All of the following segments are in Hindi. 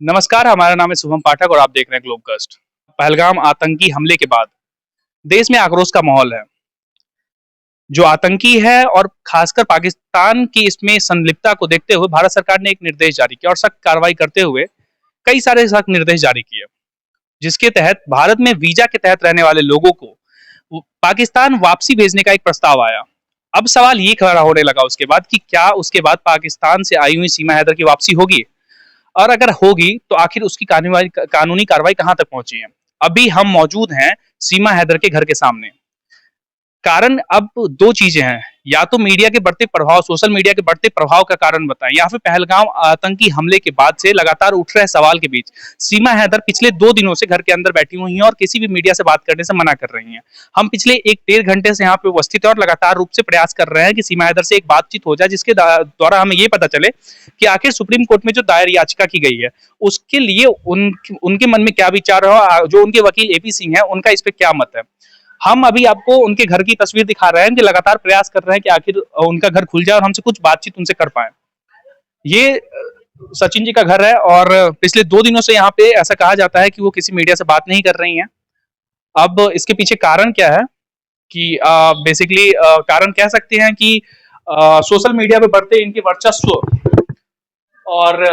नमस्कार, हमारा नाम है शुभम पाठक और आप देख रहे हैं ग्लोबकास्ट। पहलगाम आतंकी हमले के बाद देश में आक्रोश का माहौल है। जो आतंकी है और खासकर पाकिस्तान की इसमें संलिप्तता को देखते हुए भारत सरकार ने एक निर्देश जारी किया और सख्त कार्रवाई करते हुए कई सारे सख्त निर्देश जारी किए, जिसके तहत भारत में वीजा के तहत रहने वाले लोगों को पाकिस्तान वापसी भेजने का एक प्रस्ताव आया। अब सवाल ये खड़ा होने लगा उसके बाद कि क्या उसके बाद पाकिस्तान से आई हुई सीमा हैदर की वापसी होगी, और अगर होगी तो आखिर उसकी कानूनी कार्रवाई कहां तक पहुंची है। अभी हम मौजूद हैं सीमा हैदर के घर के सामने। कारण अब दो चीजें हैं, या तो मीडिया के बढ़ते प्रभाव, सोशल मीडिया के बढ़ते प्रभाव का कारण बताएं, या फिर पहलगाम आतंकी हमले के बाद से लगातार उठ रहे सवाल के बीच सीमा हैदर पिछले 2 दिनों से घर के अंदर बैठी हुई हैं और किसी भी मीडिया से बात करने से मना कर रही हैं। हम पिछले 1-1.5 घंटे से यहाँ पे उपस्थित है और लगातार रूप से प्रयास कर रहे हैं कि सीमा हैदर से एक बातचीत हो जाए, जिसके द्वारा हमें ये पता चले कि आखिर सुप्रीम कोर्ट में जो दायर याचिका की गई है उसके लिए उनके मन में क्या विचार है, जो उनके वकील एपी सिंह है उनका इस पे क्या मत है। हम अभी आपको उनके घर की तस्वीर दिखा रहे हैं कि लगातार प्रयास कर रहे हैं कि आखिर उनका घर खुल जाए और हमसे कुछ बातचीत उनसे कर पाए। ये सचिन जी का घर है और पिछले 2 दिनों से यहाँ पे ऐसा कहा जाता है कि वो किसी मीडिया से बात नहीं कर रही हैं। अब इसके पीछे कारण क्या है कि बेसिकली कारण कह सकते हैं कि सोशल मीडिया पे बढ़ते इनके वर्चस्व और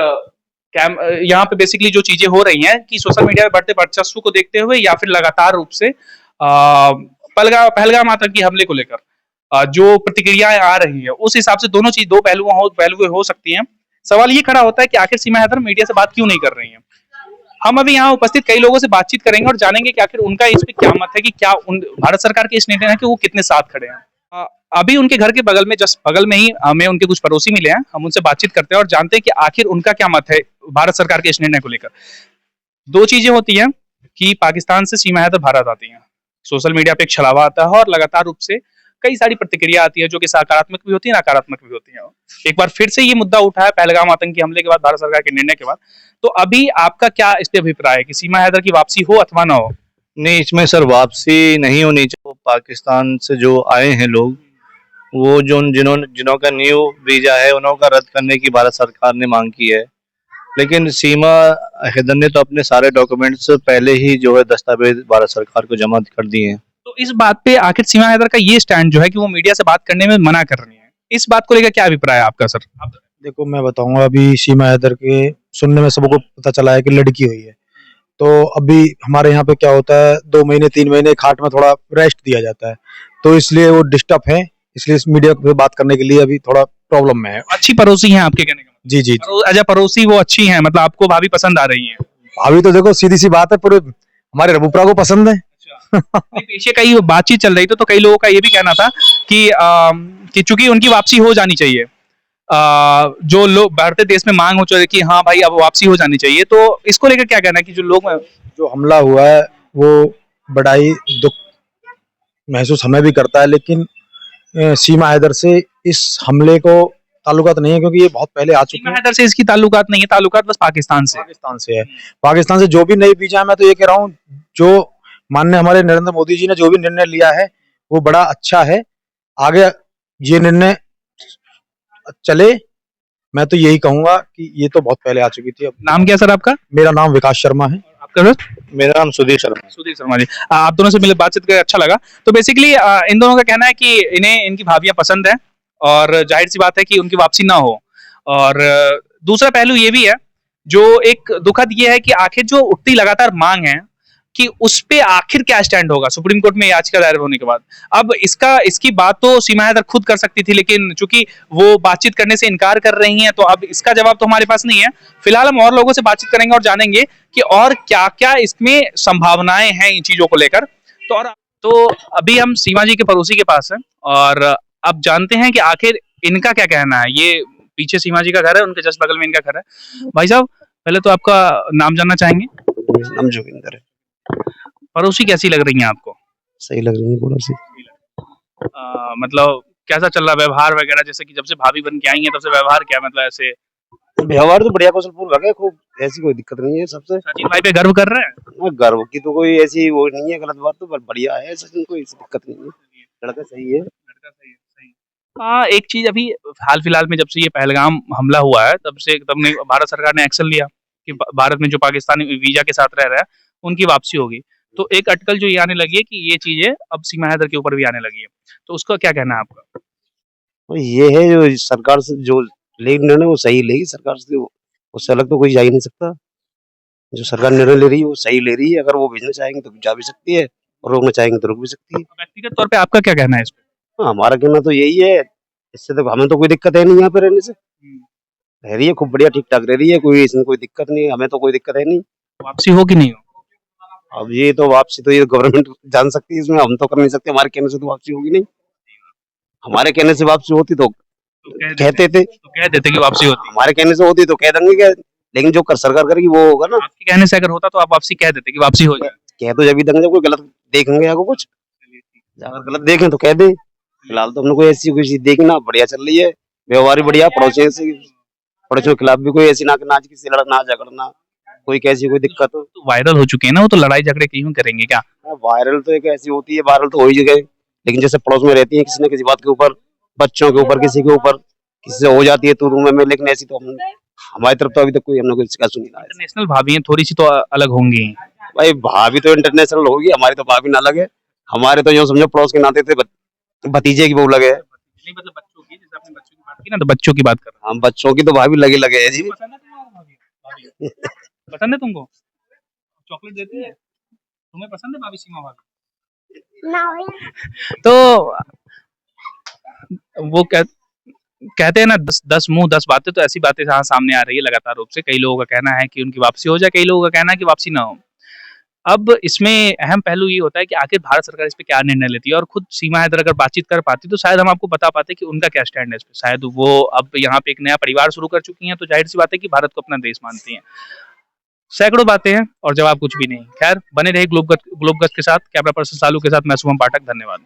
यहाँ पे बेसिकली जो चीजें हो रही हैं कि सोशल मीडिया पे बढ़ते वर्चस्व को देखते हुए या फिर लगातार रूप से पहलगाम आतंकी हमले को लेकर जो प्रतिक्रियाएं आ रही है उस हिसाब से दोनों चीज दो पहलुएं हो सकती हैं। सवाल ये खड़ा होता है कि आखिर सीमा हैदर मीडिया से बात क्यों नहीं कर रही हैं। हम अभी यहाँ उपस्थित कई लोगों से बातचीत करेंगे और जानेंगे कि आखिर उनका इस पे क्या मत है, कि क्या भारत सरकार के इस निर्णय है कि वो कितने साथ खड़े हैं। अभी उनके घर के बगल में, जस्ट बगल में ही हमें उनके कुछ पड़ोसी मिले हैं, हम उनसे बातचीत करते हैं और जानते हैं कि आखिर उनका क्या मत है भारत सरकार के इस निर्णय को लेकर। दो चीजें होती हैं कि पाकिस्तान से सीमा हैदर भारत आती हैं, सोशल मीडिया पे एक छलावा आता है और लगातार रूप से कई सारी प्रतिक्रिया आती है जो कि सकारात्मक भी होती है, नकारात्मक भी होती है। एक बार फिर से ये मुद्दा उठा है पहलगाम आतंकी हमले के बाद भारत सरकार के निर्णय के बाद। तो अभी आपका क्या इस पे अभिप्राय है कि सीमा हैदर की वापसी हो अथवा ना हो। नहीं, इसमें सर वापसी नहीं होनी चाहिए। पाकिस्तान से जो आए हैं लोग, वो जो जिनों का न्यू वीजा है उन्हों का रद्द करने की भारत सरकार ने मांग की है। लेकिन सीमा हैदर ने तो अपने सारे डॉक्यूमेंट्स पहले ही जो है दस्तावेज भारत सरकार को जमा कर दिए हैं। तो इस बात पे आखिर सीमा हैदर का ये स्टैंड जो है कि वो मीडिया से बात करने में मना कर रही है, इस बात को लेकर क्या अभिप्राय है आपका सर? देखो, मैं बताऊंगा। अभी सीमा हैदर के सुनने में सबको पता चला है कि लड़की हुई है। तो अभी हमारे यहाँ पे क्या होता है, 2 महीने 3 महीने खाट में थोड़ा रेस्ट दिया जाता है, तो इसलिए वो डिस्टर्ब है। इसलिए इस मीडिया पे बात करने के लिए अभी थोड़ा प्रॉब्लम में है। अच्छी पड़ोसी हैं आपके कहने का मतलब? जी जी। अच्छा, पड़ोसी वो अच्छी हैं, मतलब आपको भाभी पसंद आ रही हैं? भाभी तो देखो सीधी सी बात है, पूरे हमारे रबुप्रा को पसंद है। नहीं, पीछे कई बातचीत चल रही थी तो कई लोगों का ये भी कहना था कि चूंकि उनकी वापसी हो जानी चाहिए, जो लोग भारतीय देश में मांग हो चुकी है कि हाँ भाई अब वापसी हो जानी चाहिए, तो इसको लेकर क्या कहना है कि जो लोग जो हमला हुआ है वो बड़ा ही दुख महसूस हमें भी करता है, लेकिन सीमा हैदर से इस हमले को ताल्लुकात नहीं है, क्योंकि ये बहुत पहले आ चुकी सीमा है। हैदर से इसकी ताल्लुकात नहीं है, ताल्लुकात बस पाकिस्तान से है। पाकिस्तान से जो भी नई वीजा है, मैं तो ये कह रहा हूँ, जो माननीय हमारे नरेंद्र मोदी जी ने जो भी निर्णय लिया है वो बड़ा अच्छा है। आगे ये निर्णय चले, मैं तो यही कहूंगा कि ये तो बहुत पहले आ चुकी थी। अब नाम क्या सर आपका? मेरा नाम विकास शर्मा है। आपका सर? मेरा नाम सुधीर शर्मा। सुधीर शर्मा जी, आप दोनों से मिले बातचीत करके अच्छा लगा। तो बेसिकली इन दोनों का कहना है कि इन्हें इनकी भाभियां पसंद है और जाहिर सी बात है कि उनकी वापसी ना हो। और दूसरा पहलू ये भी है, जो एक दुखद ये है कि आखिर जो उठती लगातार मांग है कि उस पे आखिर क्या स्टैंड होगा सुप्रीम कोर्ट में याचिका दायर होने के बाद। अब इसकी बात तो सीमा हैदर खुद कर सकती थी, लेकिन चूंकि वो बातचीत करने से इनकार कर रही हैं तो अब इसका जवाब तो हमारे पास नहीं है। फिलहाल हम और लोगों से बातचीत करेंगे और जानेंगे कि और क्या क्या इसमें संभावनाएं हैं इन चीजों को लेकर। तो अभी हम सीमा जी के पड़ोसी के पास हैं और अब जानते हैं कि आखिर इनका क्या कहना है। ये पीछे सीमा जी का घर है, उनके जस्ट बगल में इनका घर है। भाई साहब, पहले तो आपका नाम जानना चाहेंगे? नाम जोगिंदर है। पड़ोसी कैसी लग रही हैं आपको? सही लग रही है पड़ोसी। मतलब कैसा चल रहा है व्यवहार वगैरह, जैसे कि जब से भाभी बन के आई हैं तब से व्यवहार क्या, मतलब ऐसे? व्यवहार तो बढ़िया कौशल पूर्वक है, खूब ऐसी कोई दिक्कत नहीं है। सबसे सचिन भाई पे गर्व कर रहे हैं? गर्व की तो कोई ऐसी वो नहीं है, गलत बात तो बढ़िया है। सचिन कोई ऐसी दिक्कत नहीं है, लड़का सही है। लड़का सही है, सही। हाँ, एक चीज अभी हाल फिलहाल में जब से ये पहलगाम हमला हुआ है तब ने भारत सरकार ने एक्शन लिया कि भारत में जो पाकिस्तानी वीजा के साथ रह रहा है उनकी वापसी होगी। तो एक अटकल जो ये आने लगी है कि ये चीजें अब सीमा हैदर के ऊपर भी आने लगी है, तो उसका क्या कहना है आपका? और ये है जो सरकार से जो लेगी निर्णय वो सही लेगी सरकार से, उससे अलग तो कोई जा ही नहीं सकता। जो सरकार निर्णय ले रही है वो सही ले रही है, अगर वो भेजना चाहेंगे तो जा भी सकती है और रोकना चाहेंगे तो रोक भी सकती है। व्यक्तिगत तौर पे आपका क्या कहना है इस पे? हाँ, हमारा कहना तो यही है, इससे तो हमें तो कोई दिक्कत है नहीं यहाँ पे रहने से, रह रही है खूब बढ़िया ठीक ठाक रह रही है, कोई इसमें कोई दिक्कत नहीं है, हमें तो कोई दिक्कत है नहीं। वापसी हो कि नहीं हो? अब ये तो वापसी तो ये गवर्नमेंट जान सकती है, इसमें हम तो कर नहीं सकते, हमारे कहने से तो वापसी होगी नहीं। हमारे कहने से वापसी होती तो तो कह कहते थे, तो कह देते कि वापसी होती। हमारे कहने से होती तो कह देंगे क्या, लेकिन जो कर सरकार करेगी वो होगा ना। आपके कहने से अगर होता तो आप वापसी कह देते कि वापसी हो जाए। कह तो जब भी देंगे जब कोई गलत देखेंगे या कुछ, अगर गलत देखें तो कह दें। फिलहाल तो हमने कोई ऐसी कोई चीज देखी ना, बढ़िया चल रही है, व्यवहार भी बढ़िया, पड़ोसियों के खिलाफ भी कोई ऐसी ना ना किसी लड़ा ना झगड़ना, कोई कैसी कोई दिक्कत हो। तो वायरल हो चुके हैं ना, वो तो लड़ाई झगड़े क्यों करेंगे क्या? वायरल तो एक ऐसी होती है, वायरल तो हो ही जगह, लेकिन जैसे पड़ोस में रहती है किसी न किसी बात के ऊपर, बच्चों के ऊपर, किसी के ऊपर, किसी से हो जाती है तो रूम में, लेकिन ऐसी तो हमारी तरफ तो अभी तक कोई हमने कोई शिकायत सुनी ना है। इंटरनेशनल भाभी हैं, थोड़ी सी तो अलग होंगी। भाई भाभी तो इंटरनेशनल होगी, हमारी तो भाभी ना लगे, हमारे तो यूँ समझो पड़ोस के नाते थे, भतीजे की बहू लगे। नहीं मतलब बच्चों की, जैसे आपने बच्चों की बात की ना, तो बच्चों की बात कर रहा हम बच्चों की तो भाभी लगे लगे है जी। हूँ। पसंद है तुम्हारा भाभी? पसंद है तुमको? चॉकलेट देती है? तुम्हें पसंद है भाभी, सीमा भाभी? तो वो कहते हैं ना, 10 मुंह 10 बातें, तो ऐसी बातें यहाँ सामने आ रही है लगातार रूप से। कई लोगों का कहना है कि उनकी वापसी हो जाए, कई लोगों का कहना है कि वापसी ना हो। अब इसमें अहम पहलू ये होता है कि आखिर भारत सरकार इस पे क्या निर्णय लेती है, और खुद सीमा हैदर अगर बातचीत कर पाती तो शायद हम आपको बता पाते कि उनका क्या स्टैंड है इस पे। शायद वो अब यहाँ पे एक नया परिवार शुरू कर चुकी हैं, तो जाहिर सी बात है कि भारत को अपना देश मानती हैं। सैकड़ों बातें हैं और जवाब कुछ भी नहीं। खैर, बने रहे ग्लोबगत के साथ। कैमरा पर्सन सालू के साथ मैं शुभम पाठक, धन्यवाद।